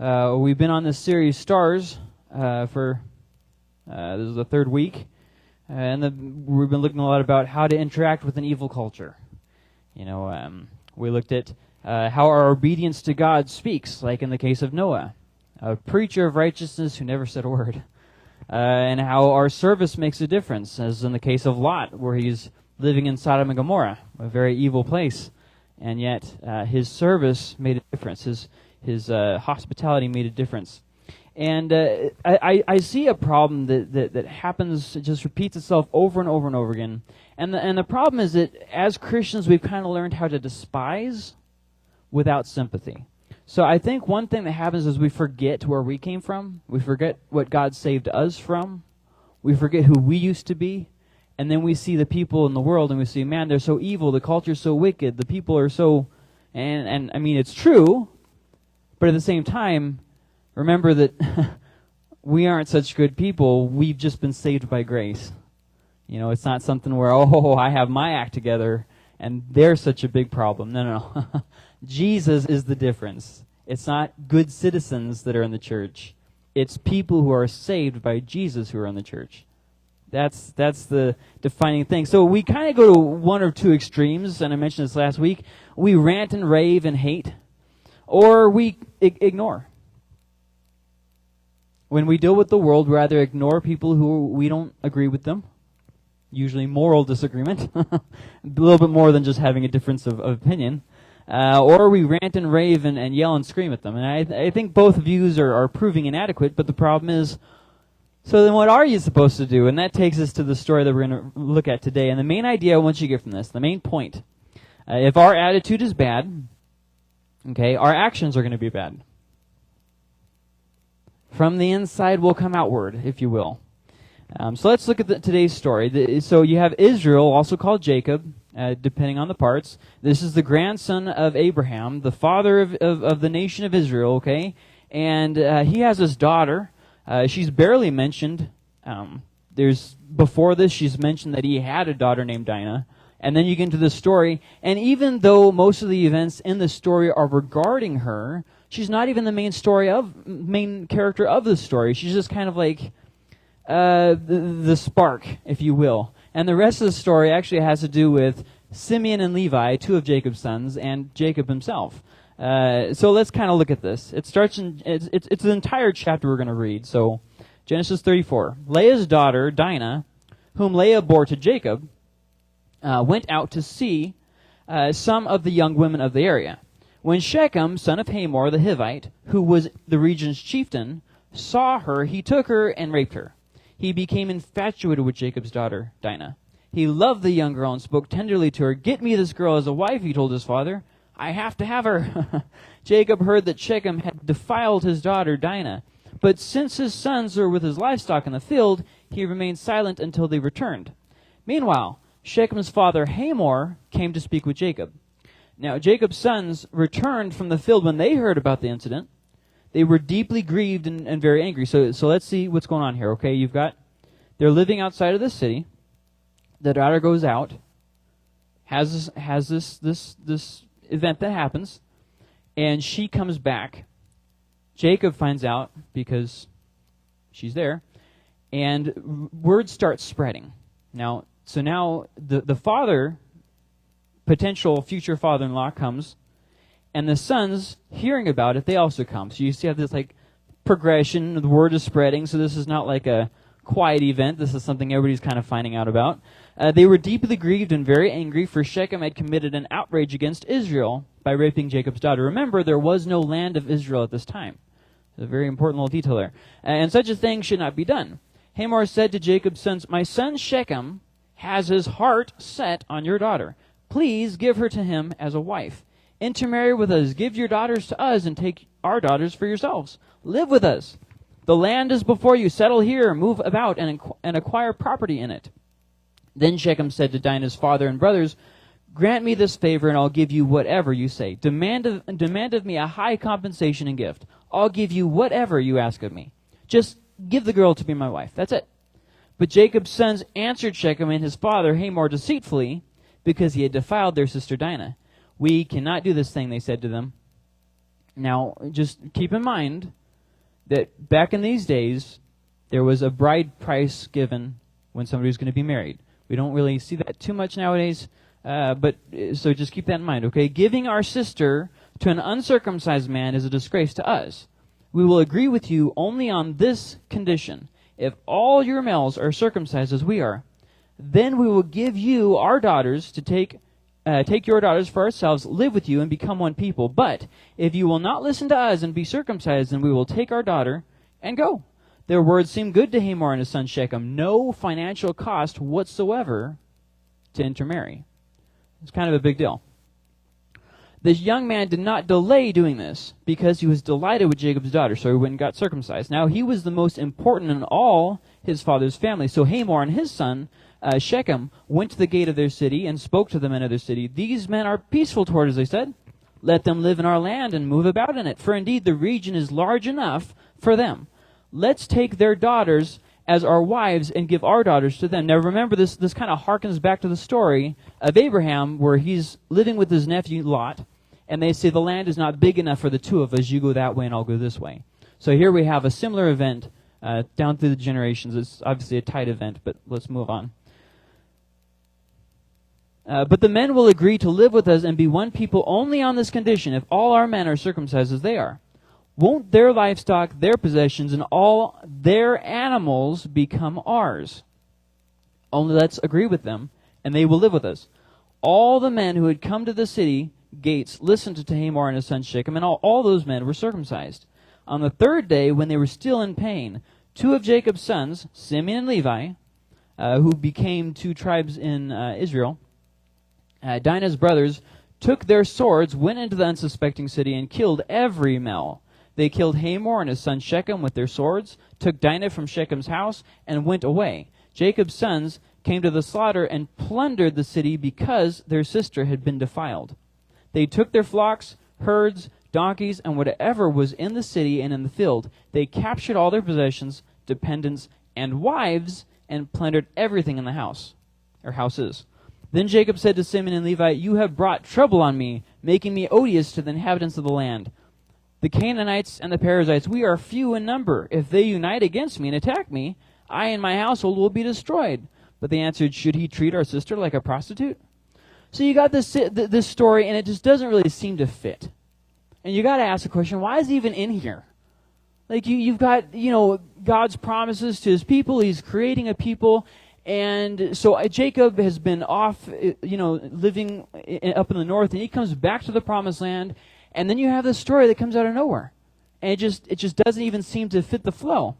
We've been on this series, Stars, for this is the third week, and we've been looking a lot about how to interact with an evil culture. We looked at how our obedience to God speaks, like in the case of Noah, a preacher of righteousness who never said a word, and how our service makes a difference, as in the case of Lot, where he's living in Sodom and Gomorrah, a very evil place, and yet his service made a difference. His hospitality made a difference. And I see a problem that happens, it just repeats itself over and over and over again. And the problem is that as Christians, we've kind of learned how to despise without sympathy. So I think one thing that happens is we forget where we came from. We forget what God saved us from. We forget who we used to be. And then we see the people in the world and we see, man, they're so evil, the culture's so wicked, the people are so... And I mean, it's true, but at the same time, remember that we aren't such good people. We've just been saved by grace. It's not something where, I have my act together and they're such a big problem. No. Jesus is the difference. It's not good citizens that are in the church. It's people who are saved by Jesus who are in the church. That's the defining thing. So we kind of go to one or two extremes, and I mentioned this last week. We rant and rave and hate, or we ignore. When we deal with the world, we either ignore people who we don't agree with them, usually moral disagreement, a little bit more than just having a difference of opinion, or we rant and rave and yell and scream at them. And I think both views are proving inadequate, but the problem is, so then what are you supposed to do? And that takes us to the story that we're going to look at today. And the main idea I want you to get from this, the main point, if our attitude is bad, okay, our actions are going to be bad. From the inside will come outward, if you will. So let's look at today's story. So you have Israel, also called Jacob, depending on the parts. This is the grandson of Abraham, the father of the nation of Israel, okay? And he has his daughter. She's barely mentioned. Before this, she's mentioned that he had a daughter named Dinah. And then you get into the story, and even though most of the events in the story are regarding her, she's not even the main character of the story. She's just kind of like the spark, if you will. And the rest of the story actually has to do with Simeon and Levi, two of Jacob's sons, and Jacob himself. So let's kind of look at this. It starts it's an entire chapter we're going to read. So Genesis 34. Leah's daughter, Dinah, whom Leah bore to Jacob, went out to see some of the young women of the area. When Shechem, son of Hamor the Hivite, who was the region's chieftain, saw her, he took her and raped her. He became infatuated with Jacob's daughter, Dinah. He loved the young girl and spoke tenderly to her. "Get me this girl as a wife," he told his father. "I have to have her." Jacob heard that Shechem had defiled his daughter Dinah. But since his sons were with his livestock in the field, he remained silent until they returned. Meanwhile, Shechem's father Hamor came to speak with Jacob. Now, Jacob's sons returned from the field when they heard about the incident. They were deeply grieved and very angry. So let's see what's going on here, okay? They're living outside of the city. The daughter goes out, has this event that happens, and she comes back. Jacob finds out because she's there, and word starts spreading. Now the father, potential future father-in-law, comes, and the sons, hearing about it, they also come. So you see how this progression, the word is spreading, so this is not like a quiet event. This is something everybody's kind of finding out about. They were deeply grieved and very angry, for Shechem had committed an outrage against Israel by raping Jacob's daughter. Remember, there was no land of Israel at this time. It's a very important little detail there. And such a thing should not be done. Hamor said to Jacob's sons, "My son Shechem has his heart set on your daughter. Please give her to him as a wife. Intermarry with us. Give your daughters to us and take our daughters for yourselves. Live with us. The land is before you. Settle here, move about, and acquire property in it." Then Shechem said to Dinah's father and brothers, "Grant me this favor, and I'll give you whatever you say. Demand of me a high compensation and gift. I'll give you whatever you ask of me. Just give the girl to be my wife." That's it. But Jacob's sons answered Shechem and his father Hamor deceitfully, because he had defiled their sister Dinah. "We cannot do this thing," they said to them. Now, just keep in mind that back in these days, there was a bride price given when somebody was going to be married. We don't really see that too much nowadays, but so just keep that in mind, okay? Giving our sister to an uncircumcised man is a disgrace to us. We will agree with you only on this condition. If all your males are circumcised as we are, then we will give you our daughters to take your daughters for ourselves, live with you, and become one people. But if you will not listen to us and be circumcised, then we will take our daughter and go. Their words seemed good to Hamor and his son Shechem. No financial cost whatsoever to intermarry. It's kind of a big deal. This young man did not delay doing this because he was delighted with Jacob's daughter, so he went and got circumcised. Now, he was the most important in all his father's family. So Hamor and his son Shechem went to the gate of their city and spoke to the men of their city. These men are peaceful toward us, they said. Let them live in our land and move about in it, for indeed the region is large enough for them. Let's take their daughters as our wives and give our daughters to them. Now remember, this kind of harkens back to the story of Abraham, where he's living with his nephew Lot, and they say the land is not big enough for the two of us. You go that way and I'll go this way. So here we have a similar event down through the generations. It's obviously a tight event, but let's move on. But the men will agree to live with us and be one people only on this condition, if all our men are circumcised as they are. Won't their livestock, their possessions, and all their animals become ours? Only let's agree with them, and they will live with us. All the men who had come to the city gates listened to Hamor and his son Shechem, and all those men were circumcised. On the third day, when they were still in pain, two of Jacob's sons, Simeon and Levi, who became two tribes in Israel, Dinah's brothers, took their swords, went into the unsuspecting city, and killed every male. They killed Hamor and his son Shechem with their swords, took Dinah from Shechem's house, and went away. Jacob's sons came to the slaughter and plundered the city because their sister had been defiled. They took their flocks, herds, donkeys, and whatever was in the city and in the field. They captured all their possessions, dependents, and wives, and plundered everything in the house, or houses. Then Jacob said to Simeon and Levi, "You have brought trouble on me, making me odious to the inhabitants of the land. The Canaanites and the Perizzites, we are few in number. If they unite against me and attack me, I and my household will be destroyed." But they answered, "Should he treat our sister like a prostitute?" So you got this story, and it just doesn't really seem to fit. And you got to ask the question, why is he even in here? Like you've got, God's promises to his people. He's creating a people. And so Jacob has been off, living up in the north, and he comes back to the promised land. And then you have this story that comes out of nowhere. And it just doesn't even seem to fit the flow.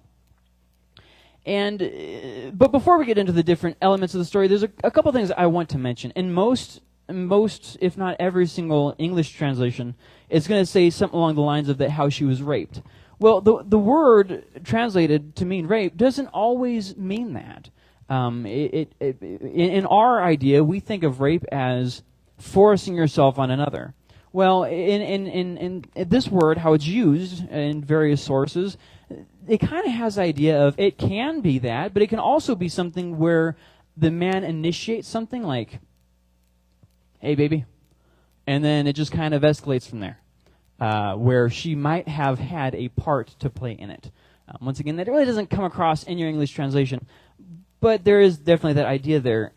But before we get into the different elements of the story, there's a couple things I want to mention. In most, if not every single English translation, it's going to say something along the lines of that how she was raped. Well, the word translated to mean rape doesn't always mean that. In our idea, we think of rape as forcing yourself on another. Well, in this word, how it's used in various sources, it kind of has the idea of it can be that, but it can also be something where the man initiates something like, "Hey, baby," and then it just kind of escalates from there, where she might have had a part to play in it. Once again, that really doesn't come across in your English translation, but there is definitely that idea there.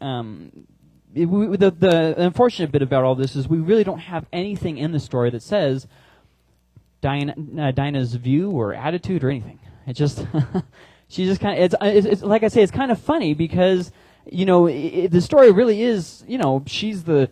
The unfortunate bit about all this is we really don't have anything in the story that says Dinah's view or attitude or anything. It just she just kind of it's like I say, it's kind of funny because the story really is she's the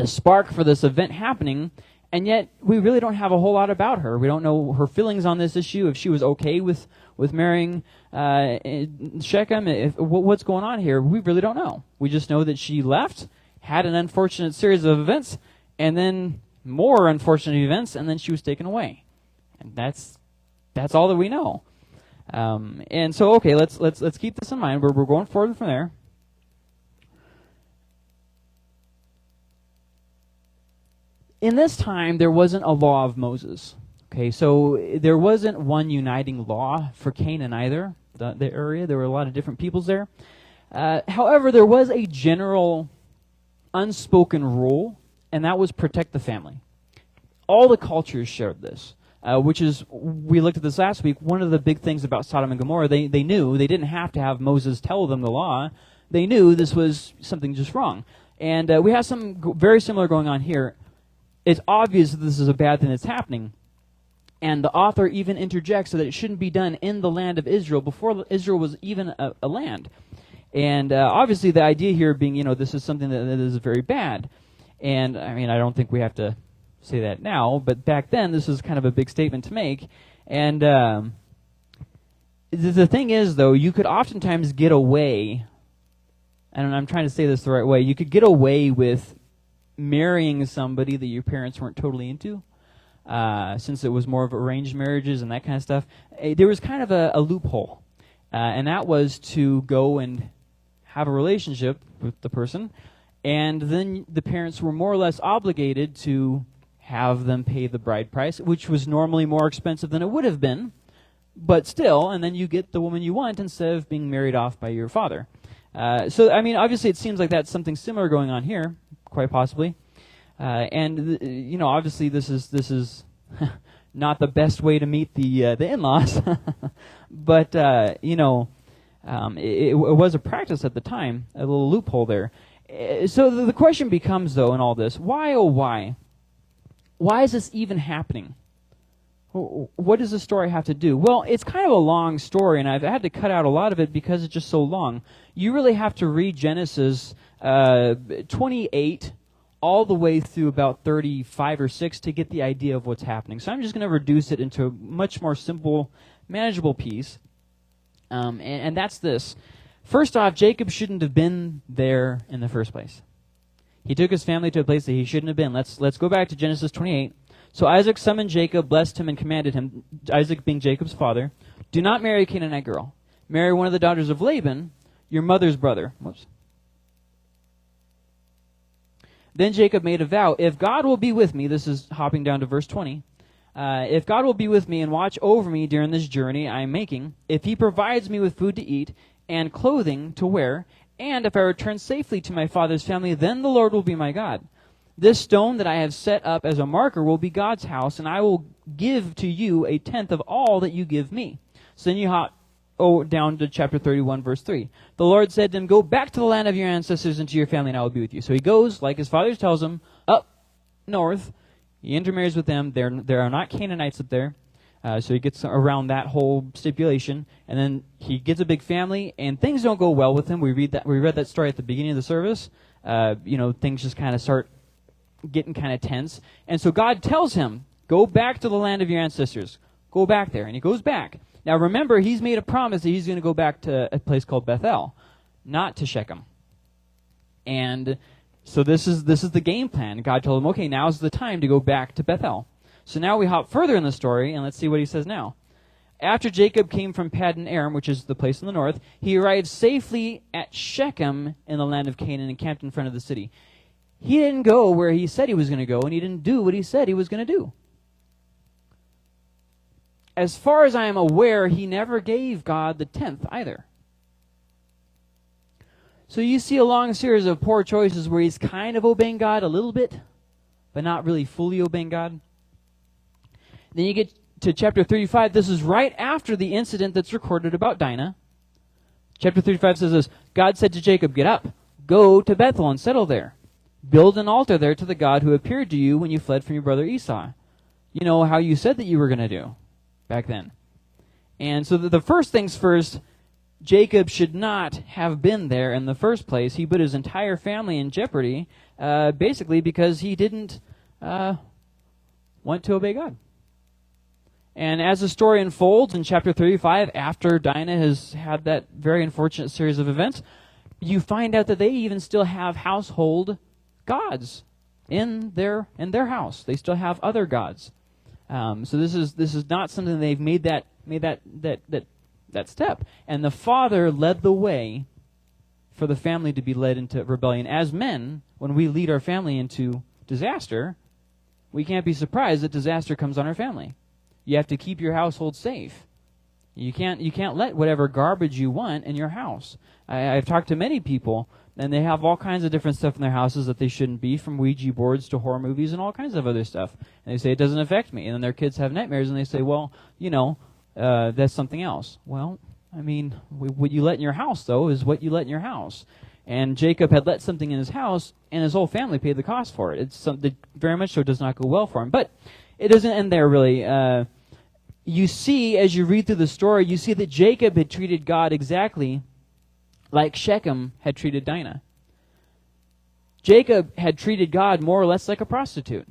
spark for this event happening, and yet we really don't have a whole lot about her. We don't know her feelings on this issue, if she was okay with marrying Shechem, what's going on here. We really don't know. We just know that she left, had an unfortunate series of events, and then more unfortunate events, and then she was taken away. And that's all that we know. And so, okay, let's keep this in mind. We're going forward from there. In this time, there wasn't a law of Moses. Okay, so there wasn't one uniting law for Canaan either, the area. There were a lot of different peoples there. However, there was a general unspoken rule, and that was protect the family. All the cultures shared this. which is, we looked at this last week, one of the big things about Sodom and Gomorrah. They knew, they didn't have to have Moses tell them the law. They knew this was something just wrong. And we have something very similar going on here. It's obvious that this is a bad thing that's happening. And the author even interjects that it shouldn't be done in the land of Israel before Israel was even a land. And obviously the idea here being, this is something that is very bad. And, I don't think we have to say that now, but back then this is kind of a big statement to make. And the thing is, though, you could oftentimes get away, and I'm trying to say this the right way, you could get away with marrying somebody that your parents weren't totally into. Since it was more of arranged marriages and that kind of stuff, there was kind of a loophole. And that was to go and have a relationship with the person, and then the parents were more or less obligated to have them pay the bride price, which was normally more expensive than it would have been, but still, and then you get the woman you want instead of being married off by your father. So, obviously it seems like that's something similar going on here, quite possibly. And obviously this is not the best way to meet the in-laws, but it was a practice at the time, a little loophole there. So the question becomes, though, in all this, why, oh why? Why is this even happening? What does the story have to do? Well, it's kind of a long story, and I've had to cut out a lot of it because it's just so long. You really have to read Genesis 28 all the way through about 35 or 6 to get the idea of what's happening. So I'm just going to reduce it into a much more simple, manageable piece. And that's this. First off, Jacob shouldn't have been there in the first place. He took his family to a place that he shouldn't have been. Let's go back to Genesis 28. So Isaac summoned Jacob, blessed him, and commanded him, Isaac being Jacob's father, do not marry a Canaanite girl. Marry one of the daughters of Laban, your mother's brother. Whoops. Then Jacob made a vow, if God will be with me, this is hopping down to verse 20, if God will be with me and watch over me during this journey I am making, if he provides me with food to eat and clothing to wear, and if I return safely to my father's family, then the Lord will be my God. This stone that I have set up as a marker will be God's house, and I will give to you a tenth of all that you give me. So then you hop down to chapter 31, verse 3. The Lord said to him, go back to the land of your ancestors and to your family, and I will be with you. So he goes, like his father tells him, up north. He intermarries with them. There are not Canaanites up there. So he gets around that whole stipulation, and then he gets a big family, and things don't go well with him. We read that story at the beginning of the service. Things just kind of start getting kind of tense. And so God tells him, go back to the land of your ancestors. Go back there. And he goes back. Now remember, he's made a promise that he's going to go back to a place called Bethel, not to Shechem. And so this is the game plan. God told him, okay, now's the time to go back to Bethel. So now we hop further in the story, and let's see what he says now. After Jacob came from Paddan Aram, which is the place in the north, he arrived safely at Shechem in the land of Canaan and camped in front of the city. He didn't go where he said he was going to go, and he didn't do what he said he was going to do. As far as I am aware, he never gave God the tenth either. So you see a long series of poor choices where he's kind of obeying God a little bit, but not really fully obeying God. Then you get to chapter 35. This is right after the incident that's recorded about Dinah. Chapter 35 says this, God said to Jacob, get up, go to Bethel and settle there. Build an altar there to the God who appeared to you when you fled from your brother Esau. You know how you said that you were going to do back then. And so the first things first, Jacob should not have been there in the first place. He put his entire family in jeopardy, basically because he didn't want to obey God. And as the story unfolds in chapter 35, after Dinah has had that very unfortunate series of events, you find out that they even still have household gods in their house. They still have other gods. So this is not something they've made that step. And the father led the way for the family to be led into rebellion. As men, when we lead our family into disaster, we can't be surprised that disaster comes on our family. You have to keep your household safe. You can't let whatever garbage you want in your house. I've talked to many people, and they have all kinds of different stuff in their houses that they shouldn't be, from Ouija boards to horror movies and all kinds of other stuff. And they say, it doesn't affect me. And then their kids have nightmares, and they say, well, that's something else. Well, I mean, what you let in your house, though, is what you let in your house. And Jacob had let something in his house, and his whole family paid the cost for it. It's something very much so does not go well for him. But it doesn't end there, really. You see, as you read through the story, you see that Jacob had treated God exactly like Shechem had treated Dinah. Jacob had treated God more or less like a prostitute.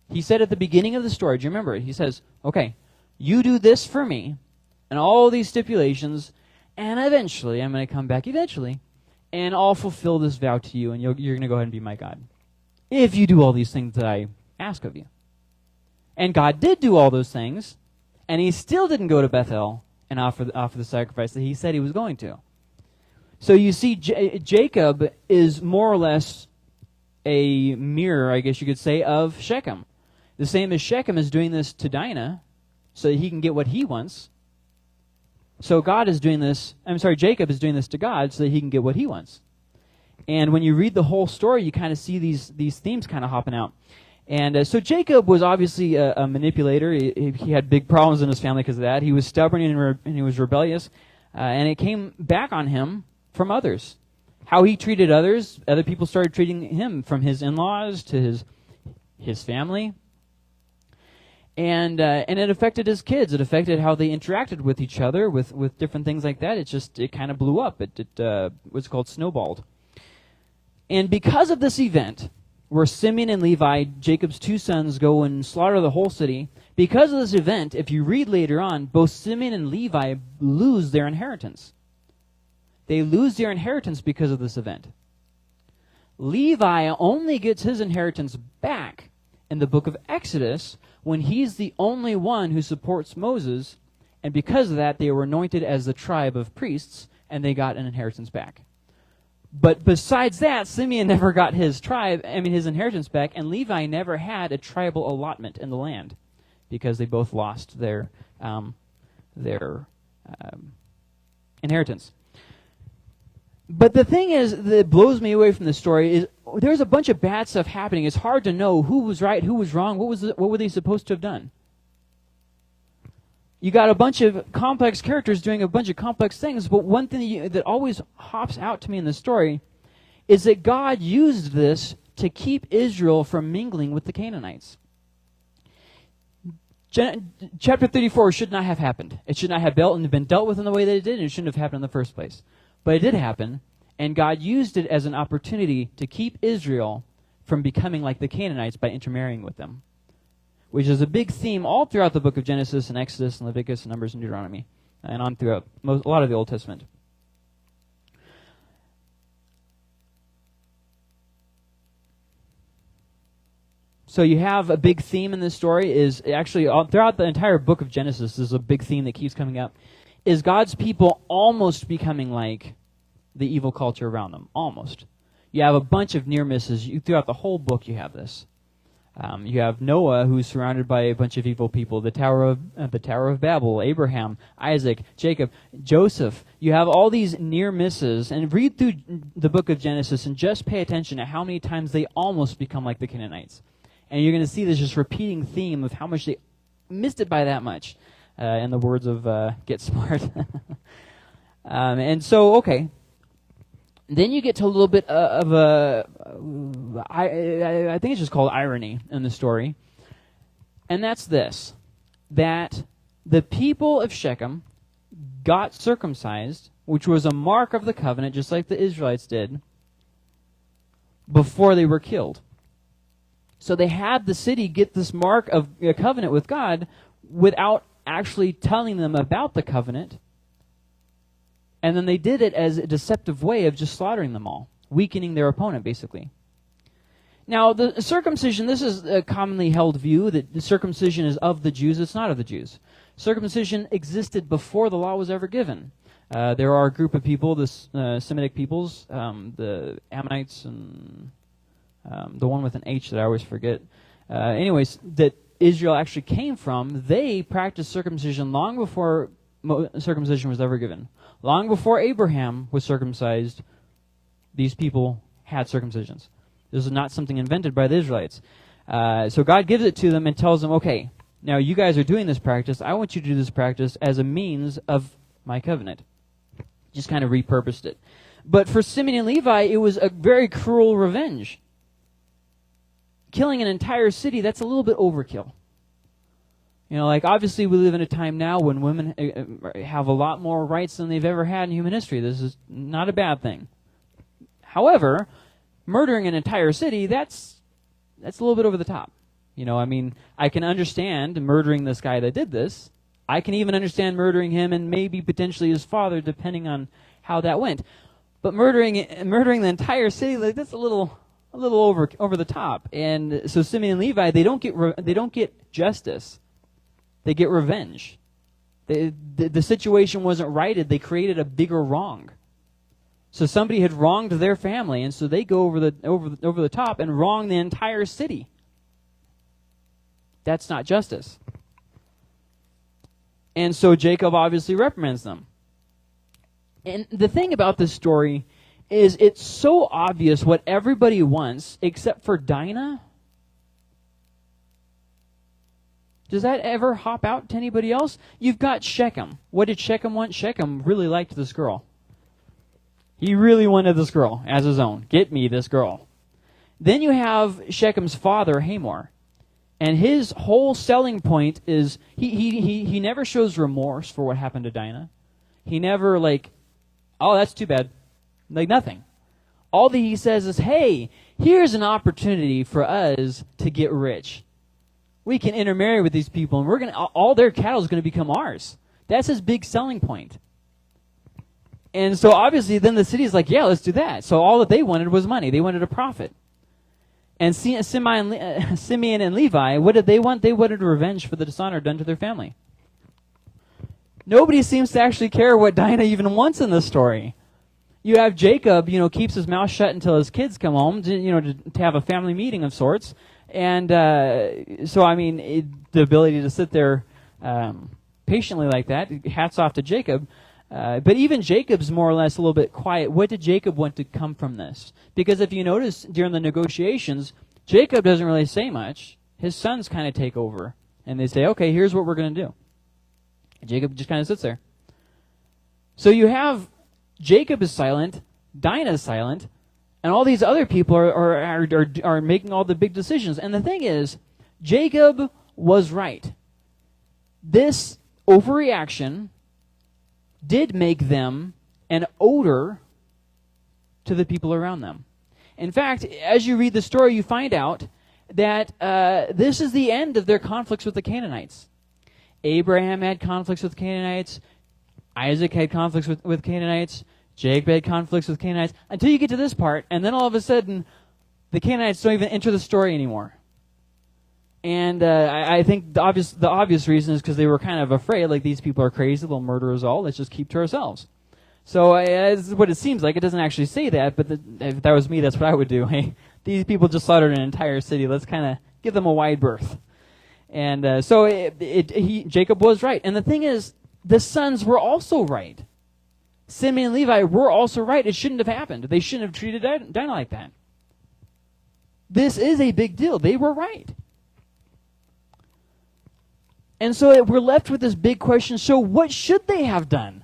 He said at the beginning of the story, do you remember it? He says, okay, you do this for me, and all these stipulations, and eventually, I'm going to come back eventually, and I'll fulfill this vow to you, and you're going to go ahead and be my God. If you do all these things that I ask of you. And God did do all those things, and he still didn't go to Bethel and offer the sacrifice that he said he was going to. So you see, Jacob is more or less a mirror, I guess you could say, of Shechem. The same as Shechem is doing this to Dinah so that he can get what he wants. So Jacob is doing this to God so that he can get what he wants. And when you read the whole story, you kind of see these themes kind of hopping out. And so Jacob was obviously a manipulator. He had big problems in his family because of that. He was stubborn and he was rebellious. And it came back on him from others. How he treated others, other people started treating him, from his in-laws to his family. And it affected his kids. It affected how they interacted with each other, with different things like that. It kind of blew up. It was called snowballed. And because of this event, where Simeon and Levi, Jacob's two sons, go and slaughter the whole city, because of this event, if you read later on, both Simeon and Levi lose their inheritance. They lose their inheritance because of this event. Levi only gets his inheritance back in the book of Exodus when he's the only one who supports Moses, and because of that, they were anointed as the tribe of priests, and they got an inheritance back. But besides that, Simeon never got his inheritance back, and Levi never had a tribal allotment in the land because they both lost their inheritance. But the thing is that blows me away from the story is there's a bunch of bad stuff happening. It's hard to know who was right, who was wrong, what were they supposed to have done. You got a bunch of complex characters doing a bunch of complex things, but one thing that always hops out to me in the story is that God used this to keep Israel from mingling with the Canaanites. Chapter 34 should not have happened. It should not have been dealt with in the way that it did, and it shouldn't have happened in the first place. But it did happen, and God used it as an opportunity to keep Israel from becoming like the Canaanites by intermarrying with them, which is a big theme all throughout the book of Genesis and Exodus and Leviticus and Numbers and Deuteronomy, and on throughout a lot of the Old Testament. So you have a big theme in this story, is actually throughout the entire book of Genesis, there's a big theme that keeps coming up, is God's people almost becoming like the evil culture around them. Almost. You have a bunch of near misses. Throughout the whole book you have this. You have Noah, who's surrounded by a bunch of evil people, the Tower of Babel, Abraham, Isaac, Jacob, Joseph. You have all these near misses, and read through the book of Genesis and just pay attention to how many times they almost become like the Canaanites. And you're going to see this just repeating theme of how much they missed it by that much, in the words of Get Smart. And so, okay. Then you get to a little bit of a, I think it's just called irony in the story. And that's this, that the people of Shechem got circumcised, which was a mark of the covenant, just like the Israelites did, before they were killed. So they had the city get this mark of a covenant with God without actually telling them about the covenant. And then they did it as a deceptive way of just slaughtering them all, weakening their opponent, basically. Now, the circumcision, this is a commonly held view that the circumcision is of the Jews. It's not of the Jews. Circumcision existed before the law was ever given. There are a group of people, the Semitic peoples, the Ammonites, and the one with an H that I always forget. Anyways, that Israel actually came from, they practiced circumcision long before circumcision was ever given. Long before Abraham was circumcised, these people had circumcisions. This is not something invented by the Israelites. So God gives it to them and tells them, okay, now you guys are doing this practice. I want you to do this practice as a means of my covenant. Just kind of repurposed it. But for Simeon and Levi, it was a very cruel revenge. Killing an entire city, that's a little bit overkill. You know, like obviously we live in a time now when women have a lot more rights than they've ever had in human history. This is not a bad thing. However, murdering an entire city, that's a little bit over the top. You know, I mean, I can understand murdering this guy that did this. I can even understand murdering him and maybe potentially his father, depending on how that went. But murdering the entire city, like, that's a little over the top. And so Simeon and Levi, they don't get justice. They get revenge. The situation wasn't righted. They created a bigger wrong. So somebody had wronged their family, and so they go over the top and wrong the entire city. That's not justice. And so Jacob obviously reprimands them. And the thing about this story is it's so obvious what everybody wants except for Dinah. Does that ever hop out to anybody else? You've got Shechem. What did Shechem want? Shechem really liked this girl. He really wanted this girl as his own. Get me this girl. Then you have Shechem's father, Hamor. And his whole selling point is he never shows remorse for what happened to Dinah. He never oh, that's too bad. Nothing. All that he says is, hey, here's an opportunity for us to get rich. We can intermarry with these people, and all their cattle is going to become ours. That's his big selling point. And so obviously then the city's like, yeah, let's do that. So all that they wanted was money. They wanted a profit. And Simeon and Levi, what did they want? They wanted revenge for the dishonor done to their family. Nobody seems to actually care what Dinah even wants in this story. You have Jacob, keeps his mouth shut until his kids come home, to have a family meeting of sorts. And so, I mean, the ability to sit there patiently like that, hats off to Jacob. But even Jacob's more or less a little bit quiet. What did Jacob want to come from this? Because if you notice during the negotiations, Jacob doesn't really say much. His sons kind of take over. And they say, okay, here's what we're going to do. And Jacob just kind of sits there. So you have Jacob is silent, Dinah is silent, and all these other people are making all the big decisions. And the thing is, Jacob was right. This overreaction did make them an odor to the people around them. In fact, as you read the story, you find out that this is the end of their conflicts with the Canaanites. Abraham had conflicts with Canaanites. Isaac had conflicts with Canaanites. Jacob had conflicts with Canaanites. Until you get to this part, and then all of a sudden, the Canaanites don't even enter the story anymore. And I think the obvious reason is because they were kind of afraid, like, these people are crazy, they'll murder us all, let's just keep to ourselves. So this is what it seems like. It doesn't actually say that, but if that was me, that's what I would do. Hey, these people just slaughtered an entire city, let's kind of give them a wide berth. And so Jacob was right. And the thing is, the sons were also right. Simeon and Levi were also right. It shouldn't have happened. They shouldn't have treated Dinah like that. This is a big deal. They were right. And so we're left with this big question. So what should they have done?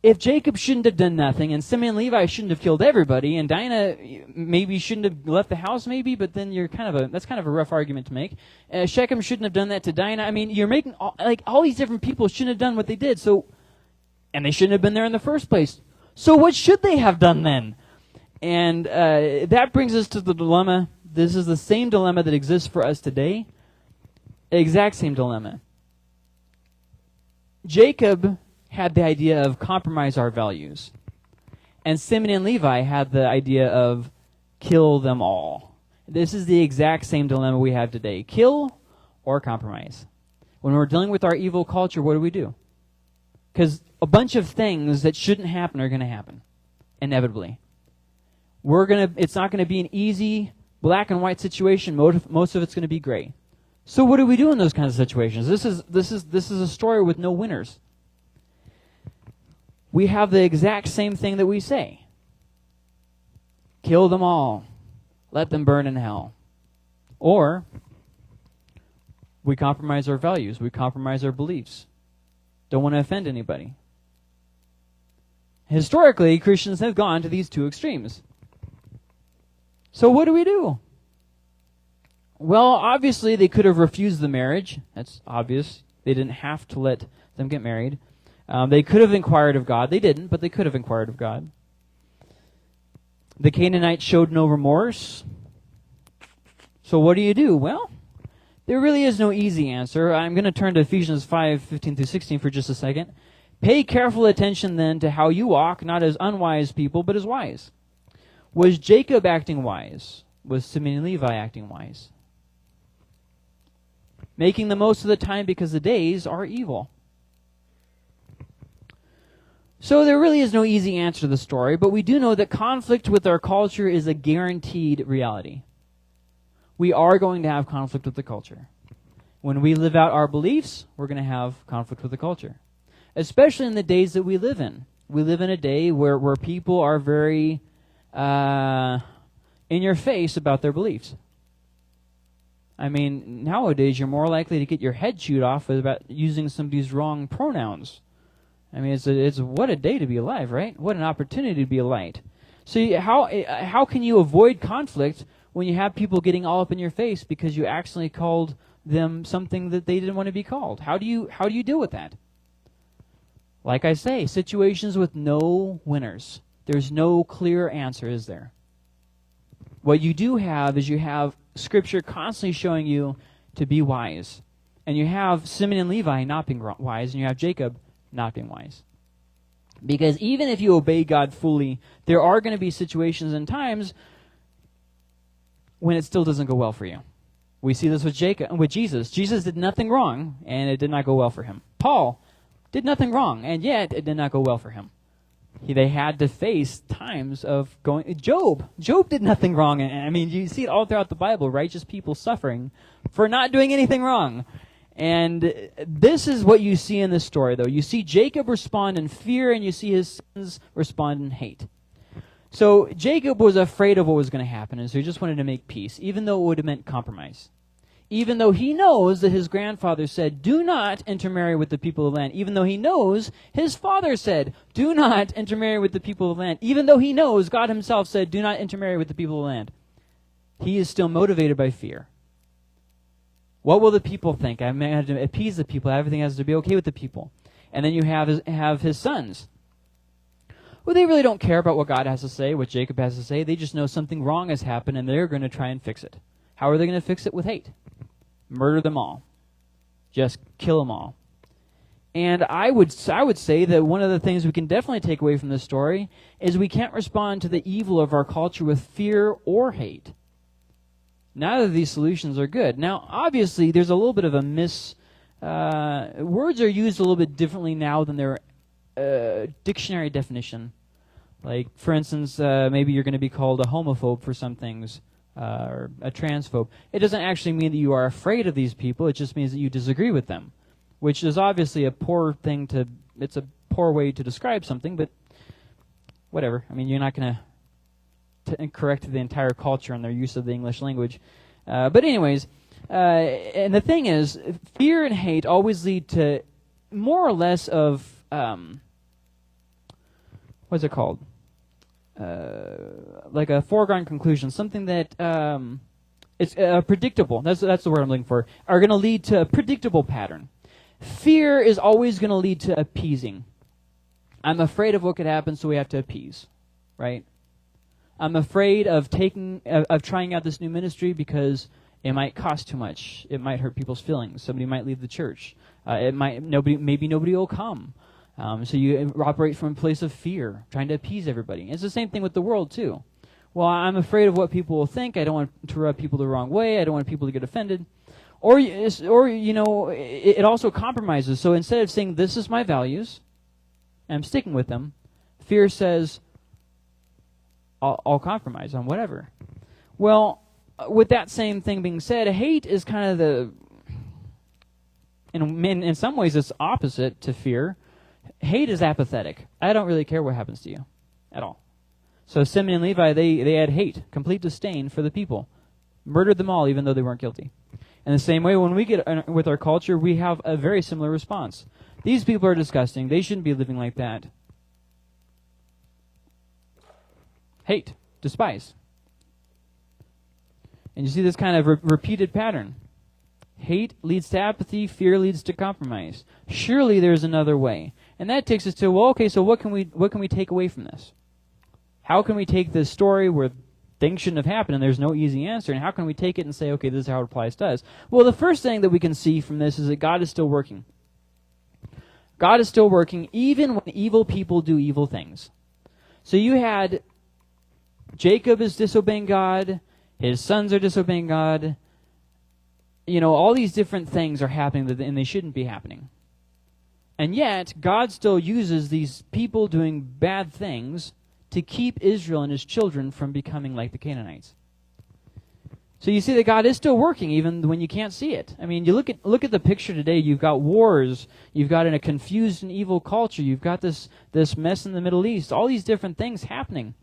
If Jacob shouldn't have done nothing, and Simeon and Levi shouldn't have killed everybody, and Dinah maybe shouldn't have left the house, maybe, but then that's kind of a rough argument to make. Shechem shouldn't have done that to Dinah. I mean, you're making all these different people shouldn't have done what they did. So, and they shouldn't have been there in the first place. So what should they have done then? And that brings us to the dilemma. This is the same dilemma that exists for us today. Exact same dilemma. Jacob had the idea of compromise our values. And Simeon and Levi had the idea of kill them all. This is the exact same dilemma we have today. Kill or compromise. When we're dealing with our evil culture, what do? Because a bunch of things that shouldn't happen are going to happen, inevitably. It's not going to be an easy black and white situation. Most of it's going to be gray. So what do we do in those kinds of situations? This is a story with no winners. we have the exact same thing that we say. Kill them all. Let them burn in hell. Or we compromise our values. We compromise our beliefs. Don't want to offend anybody. Historically, Christians have gone to these two extremes. So what do we do? Well, obviously they could have refused the marriage. That's obvious. They didn't have to let them get married. They could have inquired of God. They didn't, but they could have inquired of God. The Canaanites showed no remorse. So what do? Well, there really is no easy answer. I'm going to turn to Ephesians 5:15-16 for just a second. Pay careful attention then to how you walk, not as unwise people, but as wise. Was Jacob acting wise? Was Simeon and Levi acting wise? Making the most of the time because the days are evil. So there really is no easy answer to the story, but we do know that conflict with our culture is a guaranteed reality. We are going to have conflict with the culture. When we live out our beliefs, we're going to have conflict with the culture. Especially in the days that we live in. We live in a day where people are very in your face about their beliefs. I mean, nowadays you're more likely to get your head chewed off about using somebody's wrong pronouns. I mean, it's what a day to be alive, right? What an opportunity to be a light. So how can you avoid conflict when you have people getting all up in your face because you accidentally called them something that they didn't want to be called? How do you deal with that? Like I say, situations with no winners. There's no clear answer, is there? What you do have is you have Scripture constantly showing you to be wise. And you have Simeon and Levi not being wise, and you have Jacob not being wise. Because even if you obey God fully, there are going to be situations and times when it still doesn't go well for you. We see this with Jesus. Jesus did nothing wrong, and it did not go well for him. Paul did nothing wrong, and yet it did not go well for him. They had to face times of going... Job did nothing wrong. And I mean, you see it all throughout the Bible, righteous people suffering for not doing anything wrong. And this is what you see in this story, though. You see Jacob respond in fear, and you see his sons respond in hate. So Jacob was afraid of what was going to happen, and so he just wanted to make peace, even though it would have meant compromise. Even though he knows that his grandfather said, do not intermarry with the people of the land. Even though he knows his father said, do not intermarry with the people of the land. Even though he knows God himself said, do not intermarry with the people of the land. He is still motivated by fear. What will the people think? I have to appease the people. Everything has to be okay with the people. And then you have his sons. Well, they really don't care about what God has to say, what Jacob has to say. They just know something wrong has happened, and they're going to try and fix it. How are they going to fix it? With hate. Murder them all. Just kill them all. And I would say that one of the things we can definitely take away from this story is we can't respond to the evil of our culture with fear or hate. Neither of these solutions are good. Now, obviously, there's a little bit of a words are used a little bit differently now than their dictionary definition. Like, for instance, maybe you're going to be called a homophobe for some things. Or a transphobe. It doesn't actually mean that you are afraid of these people. It just means that you disagree with them, which is obviously it's a poor way to describe something, but whatever. I mean, you're not going to correct the entire culture and their use of the English language. But anyways, and the thing is, fear and hate always lead to more or less of, what's it called? Like a foregone conclusion, something that it's predictable. That's the word I'm looking for. Are going to lead to a predictable pattern. Fear is always going to lead to appeasing. I'm afraid of what could happen, so we have to appease, right? I'm afraid of trying out this new ministry because it might cost too much. It might hurt people's feelings. Somebody might leave the church. Maybe nobody will come. So you operate from a place of fear, trying to appease everybody. It's the same thing with the world, too. Well, I'm afraid of what people will think. I don't want to rub people the wrong way. I don't want people to get offended. Or it also compromises. So instead of saying, this is my values, and I'm sticking with them, fear says, I'll compromise on whatever. Well, with that same thing being said, hate is kind of in some ways it's opposite to fear. Hate is apathetic. I don't really care what happens to you at all. So Simeon and Levi, they had hate, complete disdain for the people. Murdered them all even though they weren't guilty. In the same way, when we get with our culture, we have a very similar response. These people are disgusting. They shouldn't be living like that. Hate, despise. And you see this kind of repeated pattern. Hate leads to apathy, fear leads to compromise. Surely there's another way. And that takes us to, well, okay, so what can we take away from this? How can we take this story where things shouldn't have happened and there's no easy answer, and how can we take it and say, okay, this is how it applies to us? Well, the first thing that we can see from this is that God is still working. God is still working even when evil people do evil things. So you had Jacob is disobeying God, his sons are disobeying God. You know, all these different things are happening and they shouldn't be happening. And yet, God still uses these people doing bad things to keep Israel and his children from becoming like the Canaanites. So you see that God is still working even when you can't see it. I mean, you look at the picture today. You've got wars. You've got in a confused and evil culture. You've got this mess in the Middle East. All these different things happening.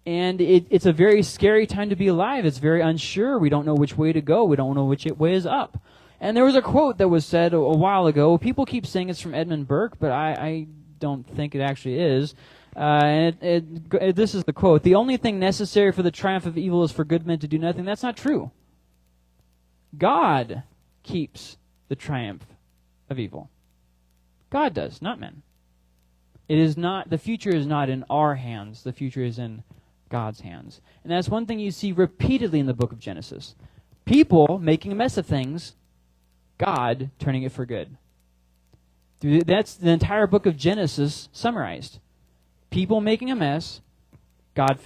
And it's a very scary time to be alive. It's very unsure. We don't know which way to go. We don't know which way is up. And there was a quote that was said a while ago. People keep saying it's from Edmund Burke, but I don't think it actually is. This is the quote: "The only thing necessary for the triumph of evil is for good men to do nothing." That's not true. God keeps the triumph of evil. God does, not men. It is not. The future is not in our hands. The future is in God's hands. And that's one thing you see repeatedly in the book of Genesis. People making a mess of things, God turning it for good. That's the entire book of Genesis summarized. People making a mess, God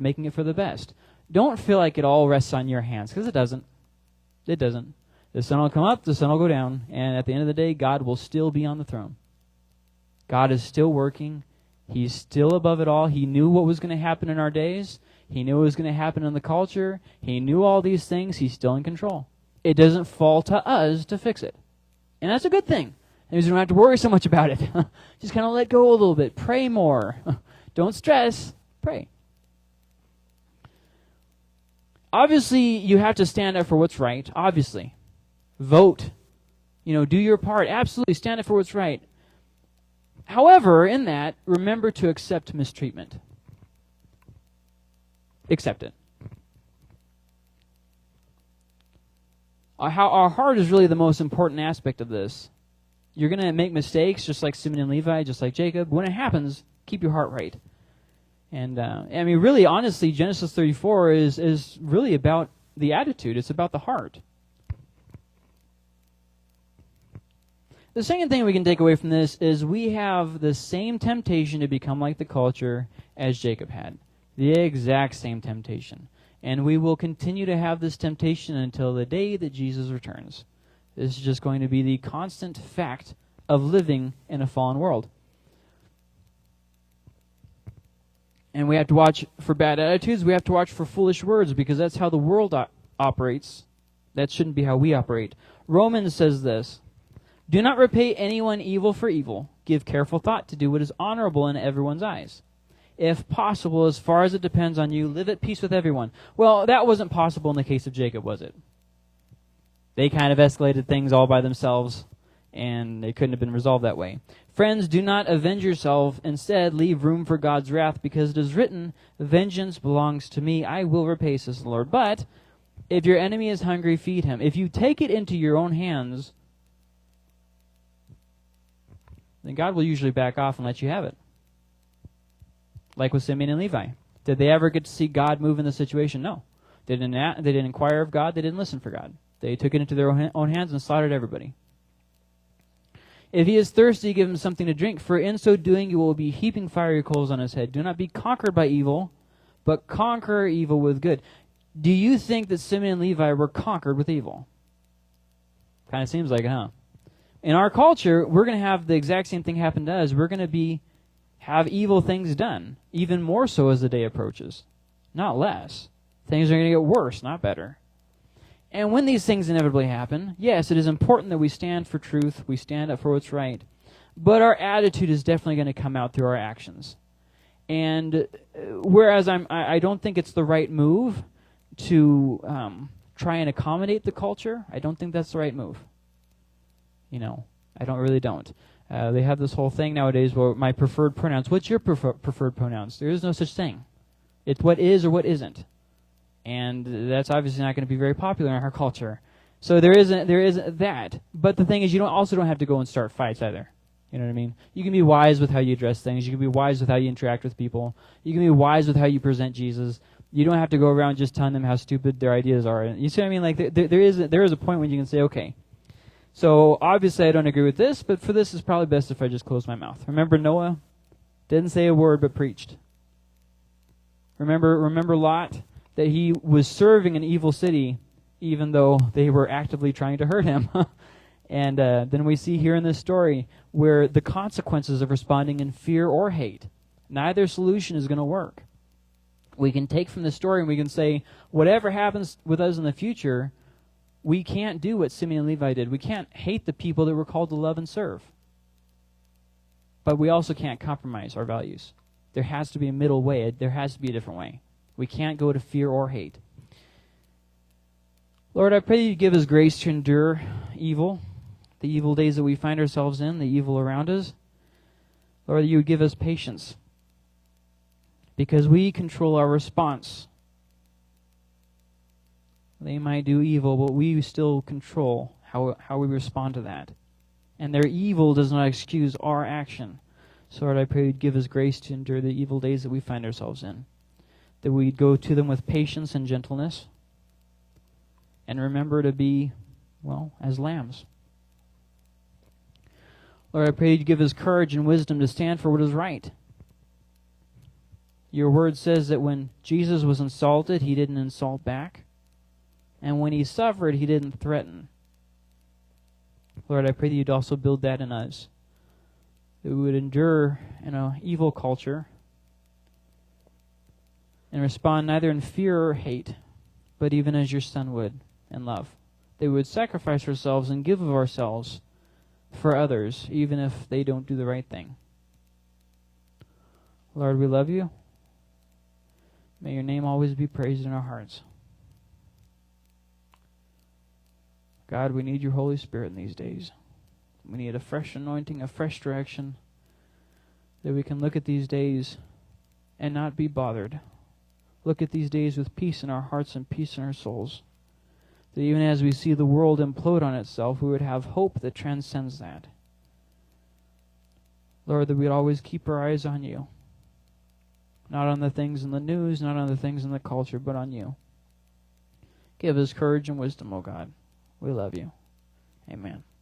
making it for the best. Don't feel like it all rests on your hands, because it doesn't. It doesn't. The sun will come up, the sun will go down, and at the end of the day, God will still be on the throne. God is still working. He's still above it all. He knew what was going to happen in our days. He knew what was going to happen in the culture. He knew all these things. He's still in control. It doesn't fall to us to fix it. And that's a good thing. That means we don't have to worry so much about it. Just kind of let go a little bit. Pray more. Don't stress. Pray. Obviously, you have to stand up for what's right. Obviously. Vote. Do your part. Absolutely stand up for what's right. However, in that, remember to accept mistreatment. Accept it. Our heart is really the most important aspect of this. You're going to make mistakes, just like Simeon and Levi, just like Jacob. When it happens, keep your heart right. And, really, honestly, Genesis 34 is really about the attitude. It's about the heart. The second thing we can take away from this is we have the same temptation to become like the culture as Jacob had. The exact same temptation. And we will continue to have this temptation until the day that Jesus returns. This is just going to be the constant fact of living in a fallen world. And we have to watch for bad attitudes. We have to watch for foolish words, because that's how the world operates. That shouldn't be how we operate. Romans says this: "Do not repay anyone evil for evil. Give careful thought to do what is honorable in everyone's eyes. If possible, as far as it depends on you, live at peace with everyone." Well, that wasn't possible in the case of Jacob, was it? They kind of escalated things all by themselves, and they couldn't have been resolved that way. "Friends, do not avenge yourself. Instead, leave room for God's wrath, because it is written, 'Vengeance belongs to me. I will repay,' says the Lord. But if your enemy is hungry, feed him. If you take it into your own hands, then God will usually back off and let you have it." Like with Simeon and Levi. Did they ever get to see God move in the situation? No. They didn't inquire of God. They didn't listen for God. They took it into their own hands and slaughtered everybody. "If he is thirsty, give him something to drink, for in so doing you will be heaping fiery coals on his head. Do not be conquered by evil, but conquer evil with good." Do you think that Simeon and Levi were conquered with evil? Kind of seems like it, huh? In our culture, we're going to have the exact same thing happen to us. We're going to have evil things done, even more so as the day approaches, not less. Things are going to get worse, not better. And when these things inevitably happen, yes, it is important that we stand for truth, we stand up for what's right. but our attitude is definitely going to come out through our actions. And whereas I don't think it's the right move to try and accommodate the culture, I don't think that's the right move. I really don't. They have this whole thing nowadays where my preferred pronouns. What's your preferred pronouns? There is no such thing. It's what is or what isn't. And that's obviously not going to be very popular in our culture. So there isn't that. But the thing is, you also don't have to go and start fights either. You know what I mean? You can be wise with how you address things. You can be wise with how you interact with people. You can be wise with how you present Jesus. You don't have to go around just telling them how stupid their ideas are. You see what I mean? Like there is a point when you can say, okay, so obviously I don't agree with this, but for this it's probably best if I just close my mouth. Remember Noah? Didn't say a word but preached. Remember Lot? That he was serving an evil city even though they were actively trying to hurt him. And then we see here in this story where the consequences of responding in fear or hate, neither solution is going to work. We can take from this story and we can say, whatever happens with us in the future, we can't do what Simeon and Levi did. We can't hate the people that we're called to love and serve. But we also can't compromise our values. There has to be a middle way. There has to be a different way. We can't go to fear or hate. Lord, I pray you give us grace to endure evil, the evil days that we find ourselves in, the evil around us. Lord, you would give us patience because we control our response. They might do evil, but we still control how we respond to that. And their evil does not excuse our action. So, Lord, I pray you'd give us grace to endure the evil days that we find ourselves in. That we'd go to them with patience and gentleness. And remember to be, as lambs. Lord, I pray you'd give us courage and wisdom to stand for what is right. Your word says that when Jesus was insulted, he didn't insult back. And when he suffered, he didn't threaten. Lord, I pray that you'd also build that in us. That we would endure in an evil culture and respond neither in fear or hate, but even as your Son would in love. That we would sacrifice ourselves and give of ourselves for others, even if they don't do the right thing. Lord, we love you. May your name always be praised in our hearts. God, we need your Holy Spirit in these days. We need a fresh anointing, a fresh direction, that we can look at these days and not be bothered. Look at these days with peace in our hearts and peace in our souls. That even as we see the world implode on itself, we would have hope that transcends that. Lord, that we'd always keep our eyes on you. Not on the things in the news, not on the things in the culture, but on you. Give us courage and wisdom, O God. We love you. Amen.